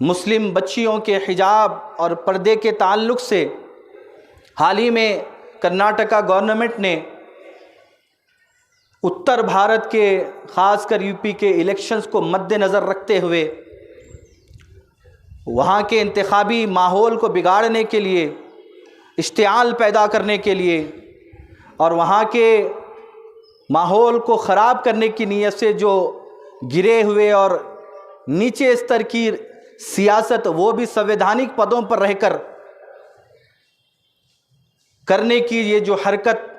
مسلم بچیوں کے حجاب اور پردے کے تعلق سے حال ہی میں کرناٹکا گورنمنٹ نے اتر بھارت کے خاص کر یو پی کے الیکشنز کو مد نظر رکھتے ہوئے وہاں کے انتخابی ماحول کو بگاڑنے کے لیے، اشتعال پیدا کرنے کے لیے اور وہاں کے ماحول کو خراب کرنے کی نیت سے جو گرے ہوئے اور نیچے استر کی سیاست، وہ بھی سنویدھانک پدوں پر رہ کر کرنے کی یہ جو حرکت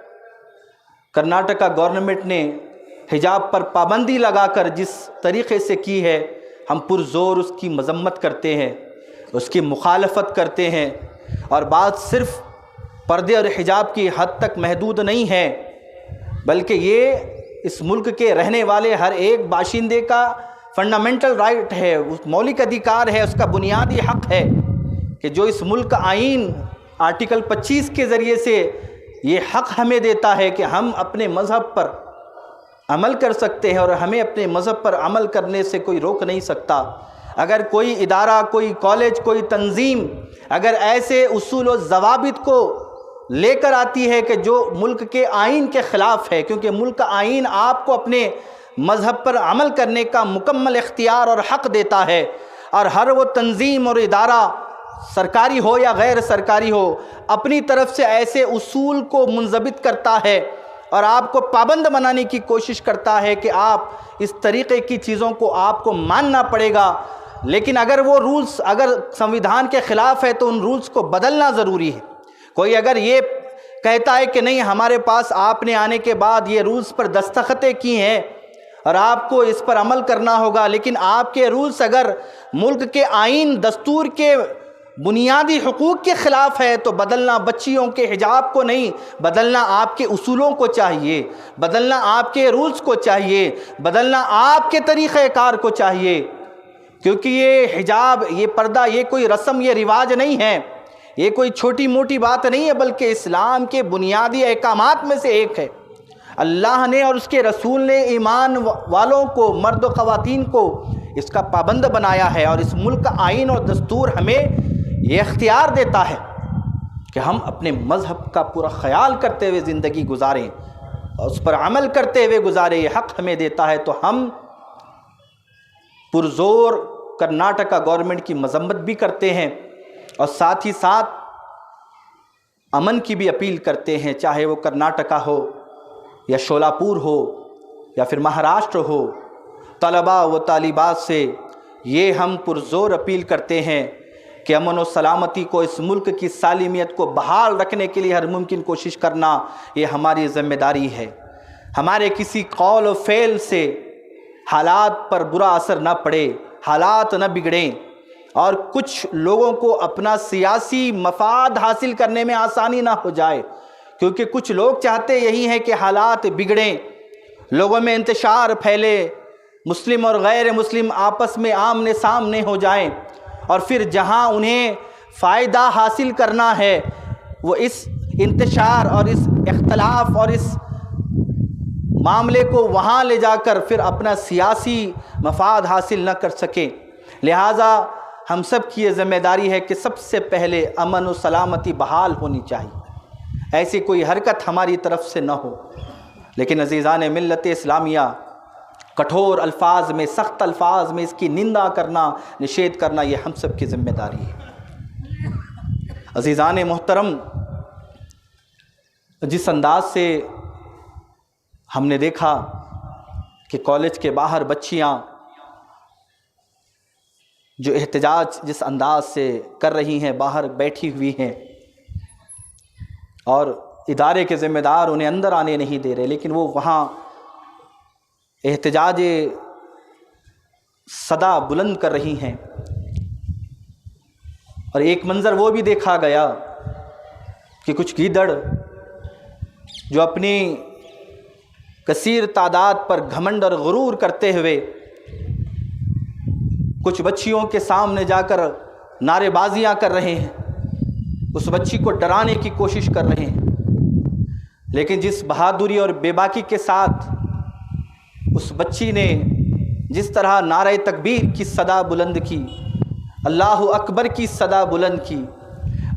کرناٹکا گورنمنٹ نے حجاب پر پابندی لگا کر جس طریقے سے کی ہے، ہم پرزور اس کی مذمت کرتے ہیں، اس کی مخالفت کرتے ہیں۔ اور بات صرف پردے اور حجاب کی حد تک محدود نہیں ہے، بلکہ یہ اس ملک کے رہنے والے ہر ایک باشندے کا فنڈامنٹل رائٹ ہے، مولک ادھیکار ہے، اس کا بنیادی حق ہے کہ جو اس ملک کا آئین آرٹیکل 25 کے ذریعے سے یہ حق ہمیں دیتا ہے کہ ہم اپنے مذہب پر عمل کر سکتے ہیں اور ہمیں اپنے مذہب پر عمل کرنے سے کوئی روک نہیں سکتا۔ اگر کوئی ادارہ، کوئی کالج، کوئی تنظیم اگر ایسے اصول و ضوابط کو لے کر آتی ہے کہ جو ملک کے آئین کے خلاف ہے، کیونکہ ملک کا آئین آپ کو اپنے مذہب پر عمل کرنے کا مکمل اختیار اور حق دیتا ہے، اور ہر وہ تنظیم اور ادارہ سرکاری ہو یا غیر سرکاری ہو اپنی طرف سے ایسے اصول کو منضبط کرتا ہے اور آپ کو پابند بنانے کی کوشش کرتا ہے کہ آپ اس طریقے کی چیزوں کو آپ کو ماننا پڑے گا۔ لیکن اگر وہ رولز اگر سنویدھان کے خلاف ہے تو ان رولز کو بدلنا ضروری ہے۔ کوئی اگر یہ کہتا ہے کہ نہیں، ہمارے پاس آپ نے آنے کے بعد یہ رولز پر دستخطیں کی ہیں اور آپ کو اس پر عمل کرنا ہوگا، لیکن آپ کے رولز اگر ملک کے آئین، دستور کے بنیادی حقوق کے خلاف ہے تو بدلنا بچیوں کے حجاب کو نہیں، بدلنا آپ کے اصولوں کو چاہیے، بدلنا آپ کے رولز کو چاہیے، بدلنا آپ کے طریقہ کار کو چاہیے، کیونکہ یہ حجاب، یہ پردہ، یہ کوئی رسم، یہ رواج نہیں ہے، یہ کوئی چھوٹی موٹی بات نہیں ہے، بلکہ اسلام کے بنیادی احکامات میں سے ایک ہے۔ اللہ نے اور اس کے رسول نے ایمان والوں کو، مرد و خواتین کو اس کا پابند بنایا ہے، اور اس ملک کا آئین اور دستور ہمیں یہ اختیار دیتا ہے کہ ہم اپنے مذہب کا پورا خیال کرتے ہوئے زندگی گزاریں اور اس پر عمل کرتے ہوئے گزاریں، یہ حق ہمیں دیتا ہے۔ تو ہم پرزور کرناٹکا گورنمنٹ کی مذمت بھی کرتے ہیں اور ساتھ ہی ساتھ امن کی بھی اپیل کرتے ہیں، چاہے وہ کرناٹکا ہو یا شولاپور ہو یا پھر مہاراشٹر ہو۔ طلباء و طالبات سے یہ ہم پرزور اپیل کرتے ہیں کہ امن و سلامتی کو، اس ملک کی سالمیت کو بحال رکھنے کے لیے ہر ممکن کوشش کرنا یہ ہماری ذمہ داری ہے۔ ہمارے کسی قول و فعل سے حالات پر برا اثر نہ پڑے، حالات نہ بگڑیں اور کچھ لوگوں کو اپنا سیاسی مفاد حاصل کرنے میں آسانی نہ ہو جائے، کیونکہ کچھ لوگ چاہتے یہی ہیں کہ حالات بگڑیں، لوگوں میں انتشار پھیلے، مسلم اور غیر مسلم آپس میں آمنے سامنے ہو جائیں، اور پھر جہاں انہیں فائدہ حاصل کرنا ہے وہ اس انتشار اور اس اختلاف اور اس معاملے کو وہاں لے جا کر پھر اپنا سیاسی مفاد حاصل نہ کر سکیں۔ لہٰذا ہم سب کی یہ ذمہ داری ہے کہ سب سے پہلے امن و سلامتی بحال ہونی چاہیے، ایسی کوئی حرکت ہماری طرف سے نہ ہو۔ لیکن عزیزان ملت اسلامیہ، کٹھور الفاظ میں، سخت الفاظ میں اس کی نندا کرنا، نشید کرنا، یہ ہم سب کی ذمہ داری ہے۔ عزیزان محترم، جس انداز سے ہم نے دیکھا کہ کالج کے باہر بچیاں جو احتجاج جس انداز سے کر رہی ہیں، باہر بیٹھی ہوئی ہیں اور ادارے کے ذمہ دار انہیں اندر آنے نہیں دے رہے، لیکن وہ وہاں احتجاج صدا بلند کر رہی ہیں۔ اور ایک منظر وہ بھی دیکھا گیا کہ کچھ گیدڑ جو اپنی کثیر تعداد پر گھمنڈ اور غرور کرتے ہوئے کچھ بچیوں کے سامنے جا کر نعرے بازیاں کر رہے ہیں، اس بچی کو ڈرانے کی کوشش کر رہے ہیں، لیکن جس بہادری اور بے باکی کے ساتھ اس بچی نے جس طرح نعرہ تکبیر کی صدا بلند کی، اللہ اکبر کی صدا بلند کی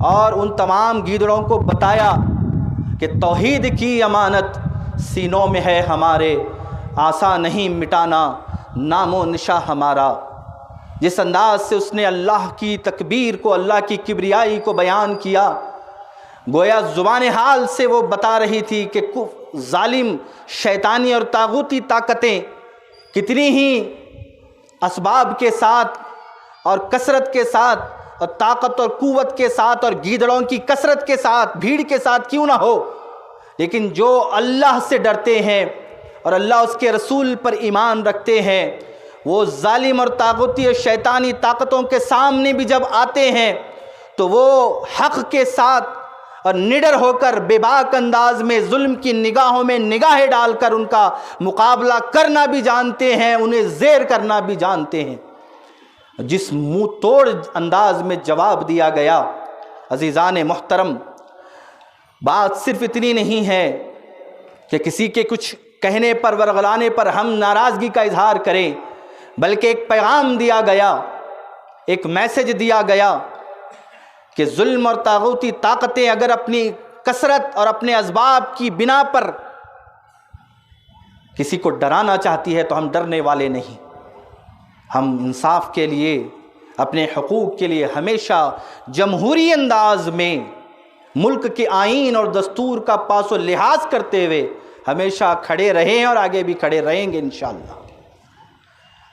اور ان تمام گیدڑوں کو بتایا کہ توحید کی امانت سینوں میں ہے ہمارے، آسان نہیں مٹانا نام و نشاں ہمارا۔ جس انداز سے اس نے اللہ کی تکبیر کو، اللہ کی کبریائی کو بیان کیا، گویا زبان حال سے وہ بتا رہی تھی کہ ظالم شیطانی اور طاغوتی طاقتیں کتنی ہی اسباب کے ساتھ اور کثرت کے ساتھ اور طاقت اور قوت کے ساتھ اور گیدڑوں کی کثرت کے ساتھ، بھیڑ کے ساتھ کیوں نہ ہو، لیکن جو اللہ سے ڈرتے ہیں اور اللہ اس کے رسول پر ایمان رکھتے ہیں، وہ ظالم اور طاغوتی اور شیطانی طاقتوں کے سامنے بھی جب آتے ہیں تو وہ حق کے ساتھ اور نڈر ہو کر بے باک انداز میں ظلم کی نگاہوں میں نگاہیں ڈال کر ان کا مقابلہ کرنا بھی جانتے ہیں، انہیں زیر کرنا بھی جانتے ہیں۔ جس منہ توڑ انداز میں جواب دیا گیا، عزیزان محترم، بات صرف اتنی نہیں ہے کہ کسی کے کچھ کہنے پر ورغلانے پر ہم ناراضگی کا اظہار کریں، بلکہ ایک پیغام دیا گیا، ایک میسج دیا گیا کہ ظلم اور طاغوتی طاقتیں اگر اپنی کثرت اور اپنے اسباب کی بنا پر کسی کو ڈرانا چاہتی ہے تو ہم ڈرنے والے نہیں۔ ہم انصاف کے لیے، اپنے حقوق کے لیے ہمیشہ جمہوری انداز میں ملک کے آئین اور دستور کا پاس و لحاظ کرتے ہوئے ہمیشہ کھڑے رہے ہیں اور آگے بھی کھڑے رہیں گے انشاءاللہ۔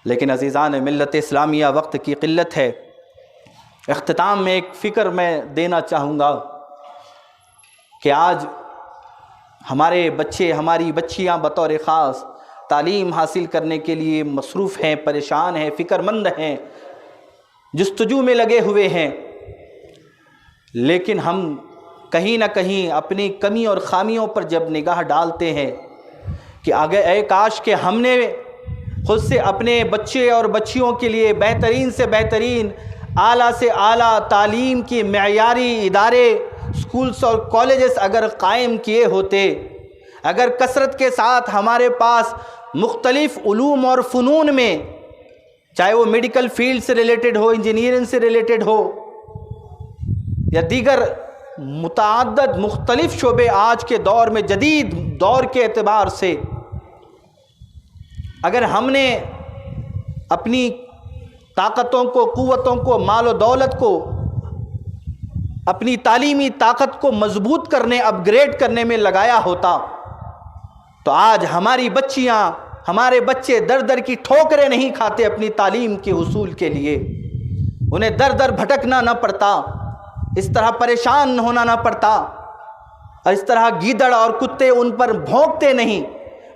لیکن عزیزان ملت اسلامیہ، وقت کی قلت ہے، اختتام میں ایک فکر میں دینا چاہوں گا کہ آج ہمارے بچے، ہماری بچیاں بطور خاص تعلیم حاصل کرنے کے لیے مصروف ہیں، پریشان ہیں، فکر مند ہیں، جستجو میں لگے ہوئے ہیں، لیکن ہم کہیں نہ کہیں اپنی کمی اور خامیوں پر جب نگاہ ڈالتے ہیں کہ آگے اے کاش کہ ہم نے خود سے اپنے بچے اور بچیوں کے لیے بہترین سے بہترین، اعلیٰ سے اعلیٰ تعلیم کی معیاری ادارے، اسکولز اور کالجز اگر قائم کیے ہوتے، اگر کثرت کے ساتھ ہمارے پاس مختلف علوم اور فنون میں، چاہے وہ میڈیکل فیلڈ سے ریلیٹڈ ہو، انجینئرنگ سے ریلیٹڈ ہو یا دیگر متعدد مختلف شعبے آج کے دور میں، جدید دور کے اعتبار سے، اگر ہم نے اپنی طاقتوں کو، قوتوں کو، مال و دولت کو، اپنی تعلیمی طاقت کو مضبوط کرنے، اپ گریڈ کرنے میں لگایا ہوتا تو آج ہماری بچیاں، ہمارے بچے در در کی ٹھوکریں نہیں کھاتے اپنی تعلیم کے حصول کے لیے، انہیں در در بھٹکنا نہ پڑتا، اس طرح پریشان ہونا نہ پڑتا، اور اس طرح گیدڑ اور کتے ان پر بھونکتے نہیں،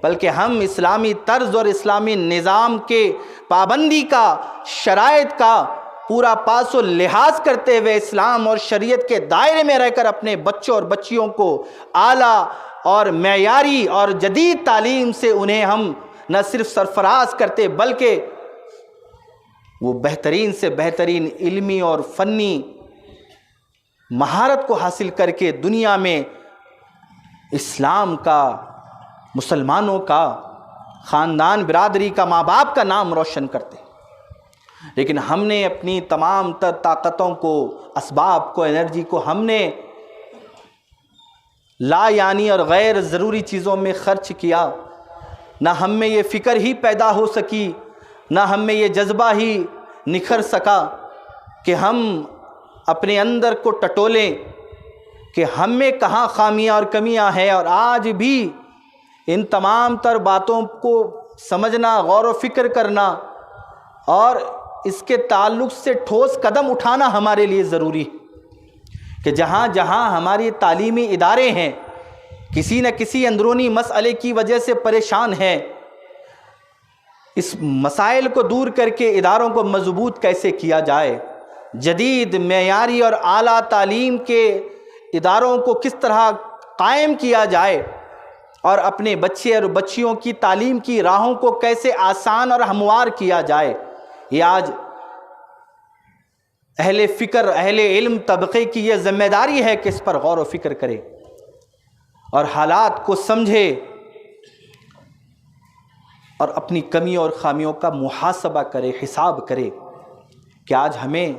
بلکہ ہم اسلامی طرز اور اسلامی نظام کے پابندی کا، شرائط کا پورا پاس و لحاظ کرتے ہوئے اسلام اور شریعت کے دائرے میں رہ کر اپنے بچوں اور بچیوں کو اعلیٰ اور معیاری اور جدید تعلیم سے انہیں ہم نہ صرف سرفراز کرتے بلکہ وہ بہترین سے بہترین علمی اور فنی مہارت کو حاصل کر کے دنیا میں اسلام کا، مسلمانوں کا، خاندان برادری کا، ماں باپ کا نام روشن کرتے۔ لیکن ہم نے اپنی تمام تر طاقتوں کو، اسباب کو، انرجی کو ہم نے لا یعنی اور غیر ضروری چیزوں میں خرچ کیا، نہ ہم میں یہ فکر ہی پیدا ہو سکی، نہ ہم میں یہ جذبہ ہی نکھر سکا کہ ہم اپنے اندر کو ٹٹولیں کہ ہم میں کہاں خامیاں اور کمیاں ہیں، اور آج بھی ان تمام تر باتوں کو سمجھنا، غور و فکر کرنا اور اس کے تعلق سے ٹھوس قدم اٹھانا ہمارے لیے ضروری ہے کہ جہاں جہاں ہماری تعلیمی ادارے ہیں کسی نہ کسی اندرونی مسئلے کی وجہ سے پریشان ہیں، اس مسائل کو دور کر کے اداروں کو مضبوط کیسے کیا جائے، جدید معیاری اور اعلیٰ تعلیم کے اداروں کو کس طرح قائم کیا جائے، اور اپنے بچے اور بچیوں کی تعلیم کی راہوں کو کیسے آسان اور ہموار کیا جائے، یہ آج اہل فکر، اہل علم طبقے کی یہ ذمہ داری ہے کہ اس پر غور و فکر کرے اور حالات کو سمجھے اور اپنی کمیوں اور خامیوں کا محاسبہ کرے، حساب کرے۔ کہ آج ہمیں